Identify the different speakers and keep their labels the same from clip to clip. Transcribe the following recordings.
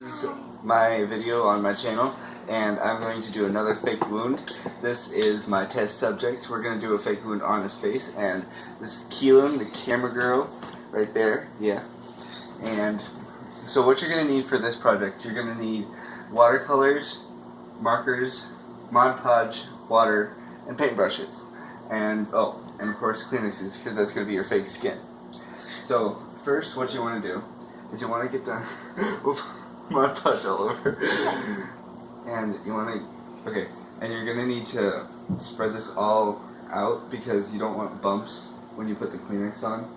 Speaker 1: This is my video on my channel, and I'm going to do another fake wound. This is my test subject. We're going to do a fake wound on his face, and this is Keelan, the camera girl, right there, yeah. And so what you're going to need for this project, you're going to need watercolors, markers, Mod Podge, water, and paintbrushes. And of course Kleenexes, because that's going to be your fake skin. So first what you want to do is you want to get the Mod Podge all over. And you want to, okay, and you're going to need to spread this all out because you don't want bumps when you put the Kleenex on.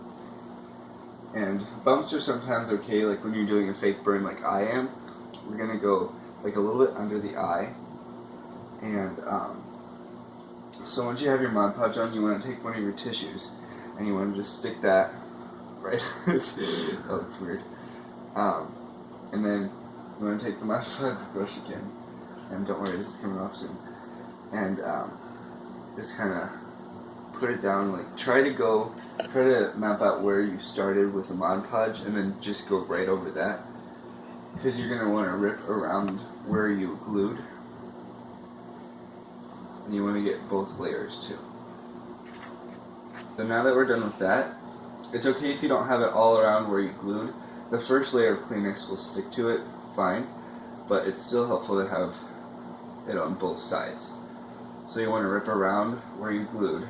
Speaker 1: And bumps are sometimes okay, like when you're doing a fake burn like I am. We're going to go like a little bit under the eye. And so once you have your Mod Podge on, you want to take one of your tissues and you want to just stick that right. Oh, that's weird. And then you want to take the Mod Podge brush again, and don't worry, this is coming off soon. And just kind of put it down, like try to map out where you started with the Mod Podge, and then just go right over that, because you're gonna want to rip around where you glued. And you want to get both layers too. So now that we're done with that, it's okay if you don't have it all around where you glued. The first layer of Kleenex will stick to it fine, but it's still helpful to have it on both sides. So you want to rip around where you glued.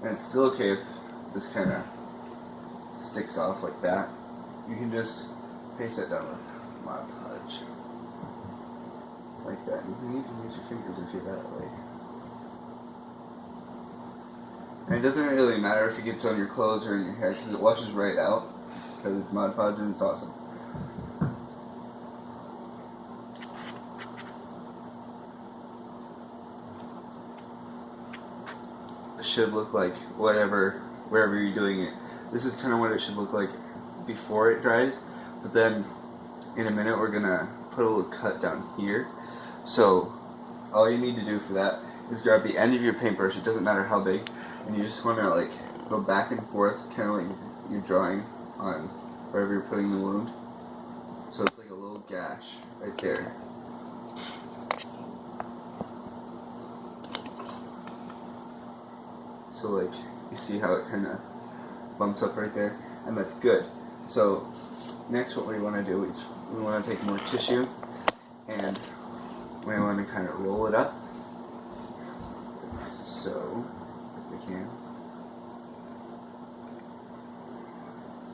Speaker 1: And it's still okay if this kind of sticks off like that. You can just paste that down with Mod Podge. Like that. You can even use your fingers if you're that way. And it doesn't really matter if it gets on your clothes or in your hair because it washes right out because it's Mod Podge and it's awesome. It should look like wherever you're doing it. This is kind of what it should look like before it dries, but then in a minute we're gonna put a little cut down here. So all you need to do for that is grab the end of your paintbrush, it doesn't matter how big, and you just want to like go back and forth, kind of like you're drawing on wherever you're putting the wound. So it's like a little gash right there. So like you see how it kind of bumps up right there, and that's good. So next what we want to do is we want to take more tissue and we want to kind of roll it up. So if we can,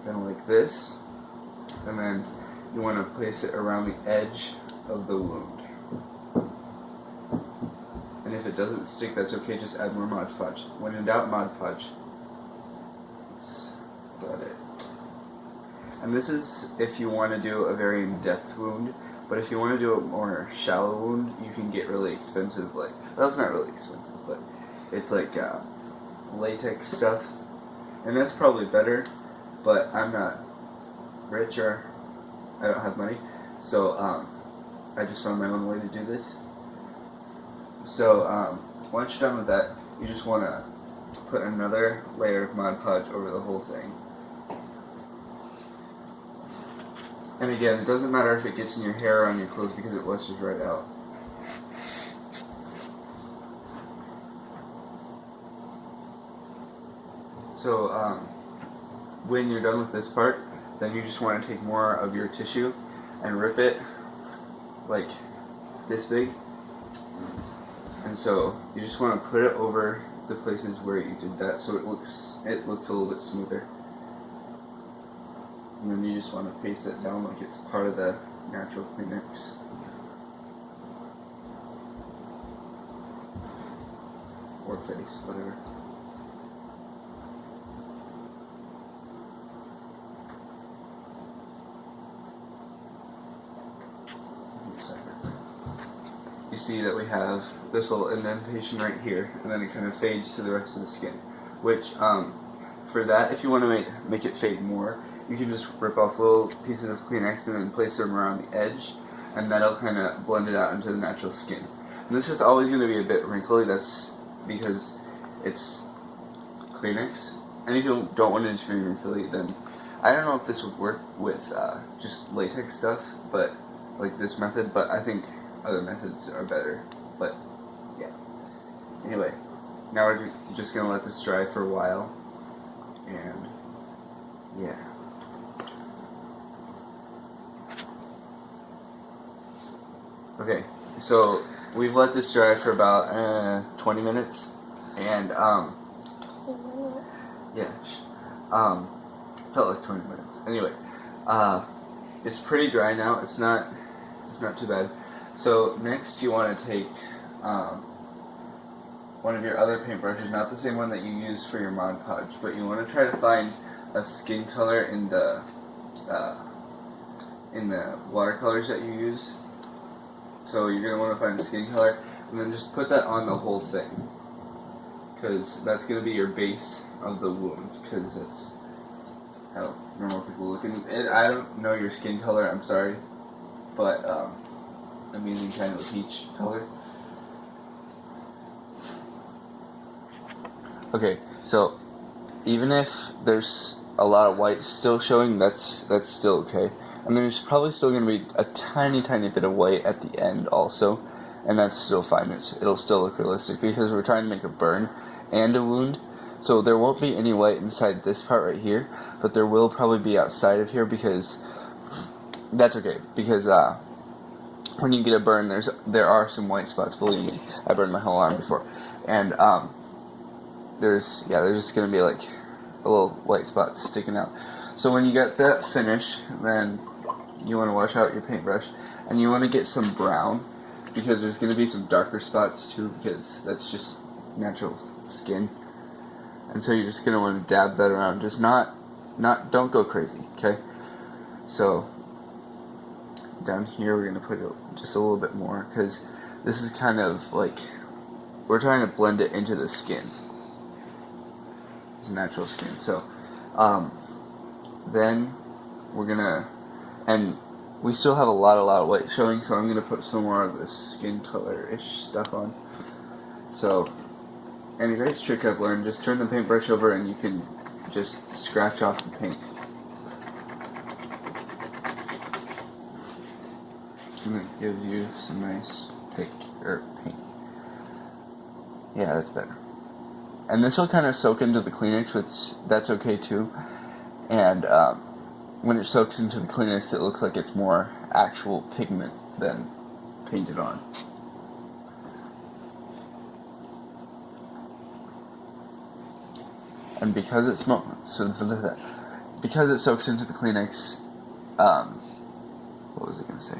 Speaker 1: kind of like this, and then you want to place it around the edge of the wound. And if it doesn't stick, that's okay, just add more Mod Podge. When in doubt, Mod Podge. That's about it. And this is if you want to do a very in-depth wound, but if you want to do a more shallow wound, you can get really expensive, like, well, it's not really expensive, but it's like latex stuff, and that's probably better, but I'm not rich or I don't have money, so I just found my own way to do this. So once you're done with that, you just want to put another layer of Mod Podge over the whole thing. And again, it doesn't matter if it gets in your hair or on your clothes because it washes right out. So when you're done with this part, then you just want to take more of your tissue and rip it like this big. And so you just want to put it over the places where you did that so it looks a little bit smoother. And then you just want to paste it down like it's part of the natural Kleenex. Or face, whatever. You see that we have this little indentation right here, and then it kind of fades to the rest of the skin. Which, for that, if you want to make it fade more, you can just rip off little pieces of Kleenex and then place them around the edge, and that'll kind of blend it out into the natural skin. And this is always going to be a bit wrinkly, that's because it's Kleenex. And if you don't want it to be wrinkly, then I don't know if this would work with just latex stuff, but like this method, but I think other methods are better. But yeah. Anyway, now we're just gonna let this dry for a while, and yeah. Okay, so we've let this dry for about 20 minutes, and yeah, felt like 20 minutes. Anyway, it's pretty dry now. It's not too bad. So next, you want to take one of your other paintbrushes, not the same one that you use for your Mod Podge, but you want to try to find a skin color in the watercolors that you use. So you're going to want to find a skin color, and then just put that on the whole thing, because that's going to be your base of the wound, because that's how normal people look. And I don't know your skin color, I'm sorry, but I'm using kind of a peach color. Okay, so even if there's a lot of white still showing, that's still okay. And there's probably still going to be a tiny bit of white at the end also, and that's still fine. It'll still look realistic because we're trying to make a burn and a wound. So there won't be any white inside this part right here, but there will probably be outside of here, because that's okay, because when you get a burn, there are some white spots. Believe me, I burned my whole arm before, and there's just gonna be like a little white spot sticking out. So when you get that finished, then you want to wash out your paintbrush, and you want to get some brown, because there's gonna be some darker spots too, because that's just natural skin. And so you're just gonna want to dab that around. Just don't go crazy, okay? So down here we're gonna put just a little bit more, because this is kind of like we're trying to blend it into the skin. It's natural skin. So then we're gonna, and we still have a lot of white showing, so I'm gonna put some more of this skin color-ish stuff on. So, and a great trick I've learned, just turn the paintbrush over and you can just scratch off the paint. And it gives you some nice paint. Yeah, that's better. And this will kind of soak into the Kleenex, which that's okay too. And when it soaks into the Kleenex, it looks like it's more actual pigment than painted on. And because it because it soaks into the Kleenex, what was I gonna say?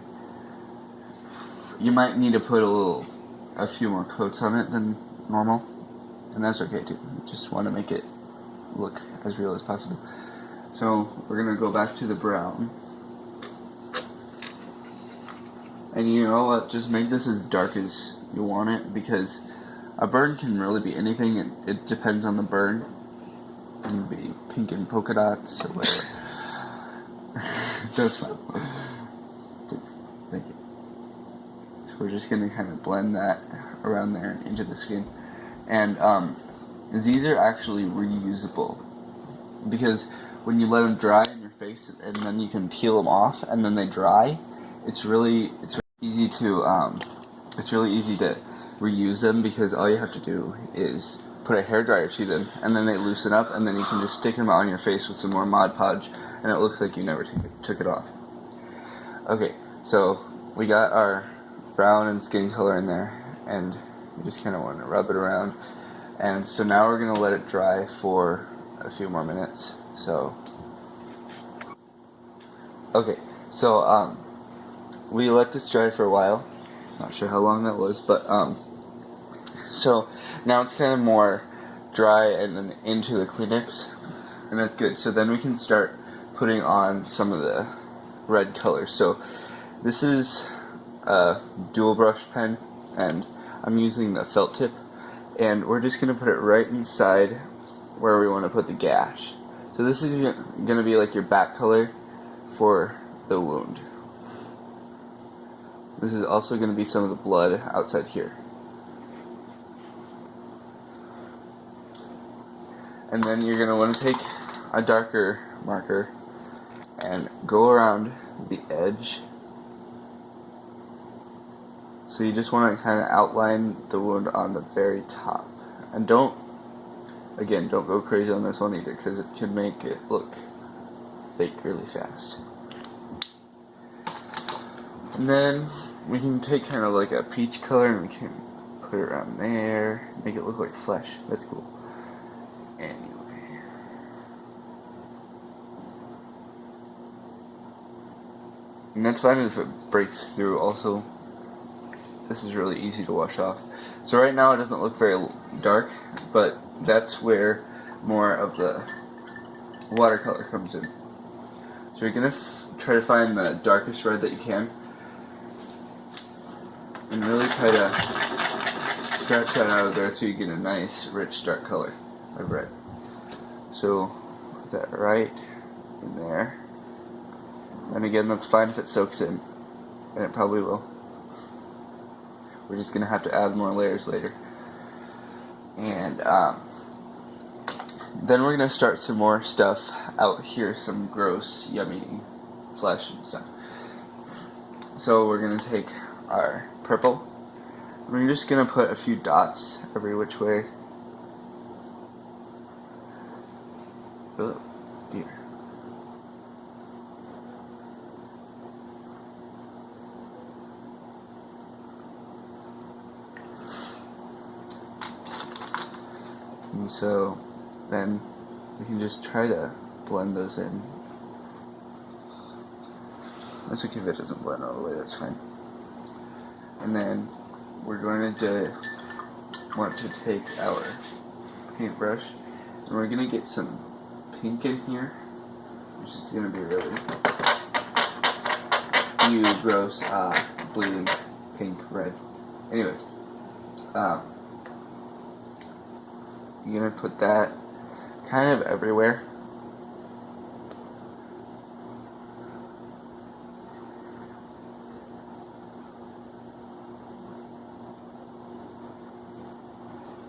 Speaker 1: You might need to put a few more coats on it than normal, and that's okay too. You just want to make it look as real as possible. So we're gonna go back to the brown, and you know what? Just make this as dark as you want it, because a burn can really be anything. It depends on the burn. It can be pink and polka dots or whatever. That's fine. Please, thank you. So we're just gonna kind of blend that around there and into the skin, and these are actually reusable, because when you let them dry in your face and then you can peel them off and then they dry, it's really easy to reuse them, because all you have to do is put a hairdryer to them and then they loosen up, and then you can just stick them on your face with some more Mod Podge and it looks like you never took it off. Okay, so we got our brown and skin color in there, and we just kind of want to rub it around. And so now we're going to let it dry for a few more minutes. So, okay, so we let this dry for a while. Not sure how long that was, but so now it's kind of more dry and then into the Kleenex, and that's good. So then we can start putting on some of the red colors. So this is a dual brush pen, and I'm using the felt tip, and we're just going to put it right inside where we want to put the gash. So this is going to be like your back color for the wound. This is also going to be some of the blood outside here. And then you're going to want to take a darker marker and go around the edge. So you just want to kind of outline the wound on the very top. And don't go crazy on this one either, because it can make it look fake really fast. And then we can take kind of like a peach color and we can put it around there, make it look like flesh. That's cool. Anyway. And that's fine if it breaks through. Also, this is really easy to wash off. So right now it doesn't look very dark, but that's where more of the watercolor comes in. So you're going to try to find the darkest red that you can, and really try to scratch that out of there so you get a nice rich dark color of red. So put that right in there. And again, that's fine if it soaks in, and it probably will. We're just going to have to add more layers later. And then we're going to start some more stuff out here, some gross, yummy flesh and stuff. So we're going to take our purple. We're just going to put a few dots every which way. Oh, dear. And so then we can just try to blend those in. That's okay if it doesn't blend all the way, that's fine. And then we're going to want to take our paintbrush and we're going to get some pink in here, which is going to be really gross, bleeding pink, red. Anyway, you're going to put that kind of everywhere.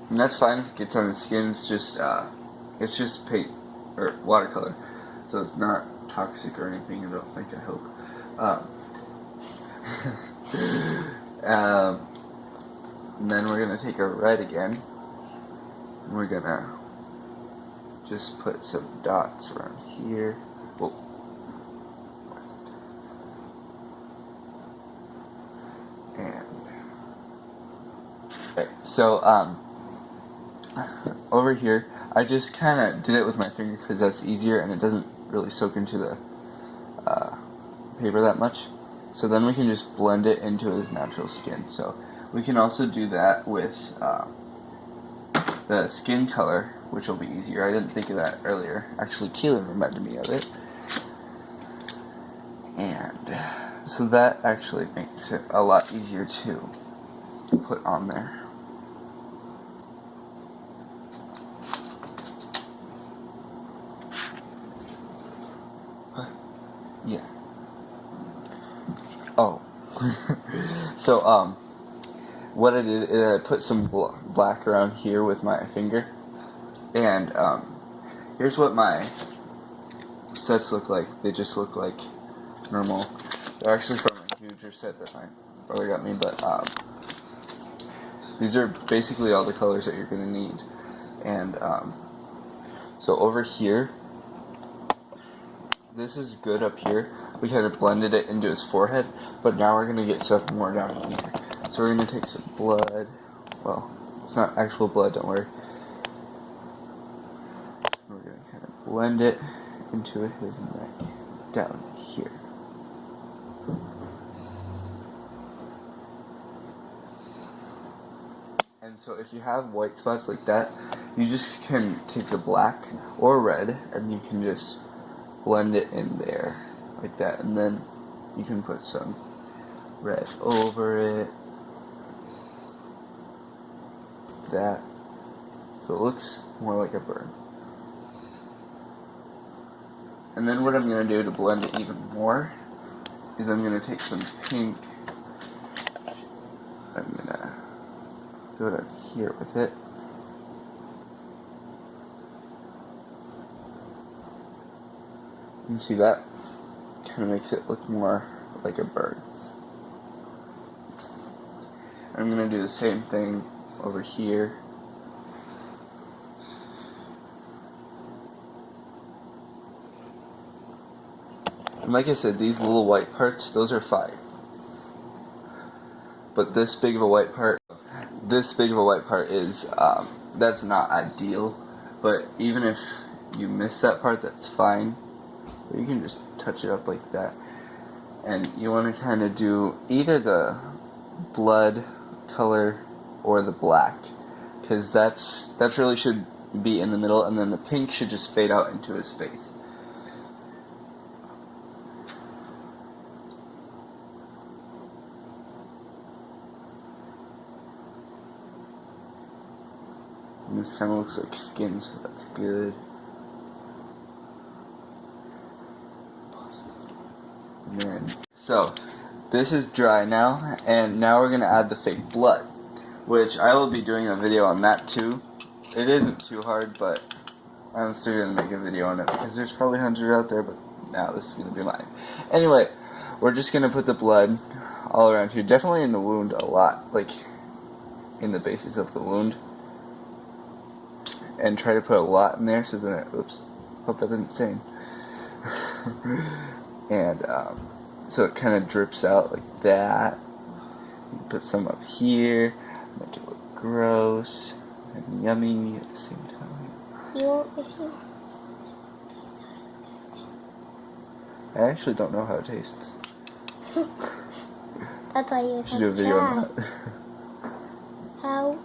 Speaker 1: And that's fine if it gets on the skin. It's just paint or watercolor, so it's not toxic or anything. I don't think. I hope. And then we're gonna take our red again, and we're gonna just put some dots around here. Whoa. And okay, so over here, I just kind of did it with my finger because that's easier and it doesn't really soak into the paper that much. So then we can just blend it into his natural skin. So we can also do that with the skin color, which will be easier. I didn't think of that earlier. Actually, Keelan reminded me of it. And so that actually makes it a lot easier to put on there. Yeah. Oh. So, what I did is I put some black around here with my finger. And, here's what my sets look like. They just look like normal. They're actually from a huger set that my brother got me, but, these are basically all the colors that you're going to need. And, so over here, this is good up here. We kind of blended it into his forehead, but now we're going to get stuff more down here. So we're going to take some blood. Well, it's not actual blood, don't worry. We're going to kind of blend it into his neck down here. And so if you have white spots like that, you just can take the black or red and you can just blend it in there like that, and then you can put some red over it, that, so it looks more like a burn. And then what I'm going to do to blend it even more is I'm going to take some pink, I'm going to go down here with it. You see that? kind of makes it look more like a bird. I'm going to do the same thing over here. And like I said, these little white parts, those are fine. But this big of a white part is, that's not ideal. But even if you miss that part, that's fine. You can just touch it up like that. And you want to kind of do either the blood color or the black, because that's really should be in the middle, and then the pink should just fade out into his face. And this kind of looks like skin, so that's good. And then, so this is dry now, and now we're going to add the fake blood, which I will be doing a video on that too. It isn't too hard, but I'm still going to make a video on it because there's probably hundreds out there, but now this is going to be mine. Anyway, we're just going to put the blood all around here, definitely in the wound a lot, like in the bases of the wound, and try to put a lot in there so that it, oops, hope that didn't stain. And so it kind of drips out like that. You put some up here, make it look gross and yummy at the same time. I actually don't know how it tastes.
Speaker 2: That's why you
Speaker 1: should do a video on that.
Speaker 2: How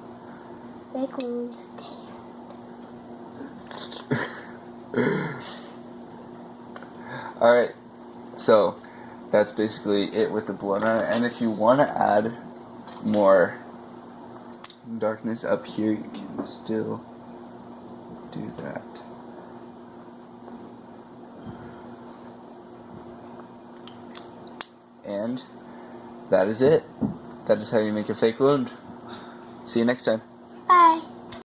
Speaker 2: fake wounds taste.
Speaker 1: Alright, so that's basically it with the blood on it. And if you want to add more darkness up here, you can still do that. And that is it. That is how you make a fake wound. See you next time.
Speaker 2: Bye.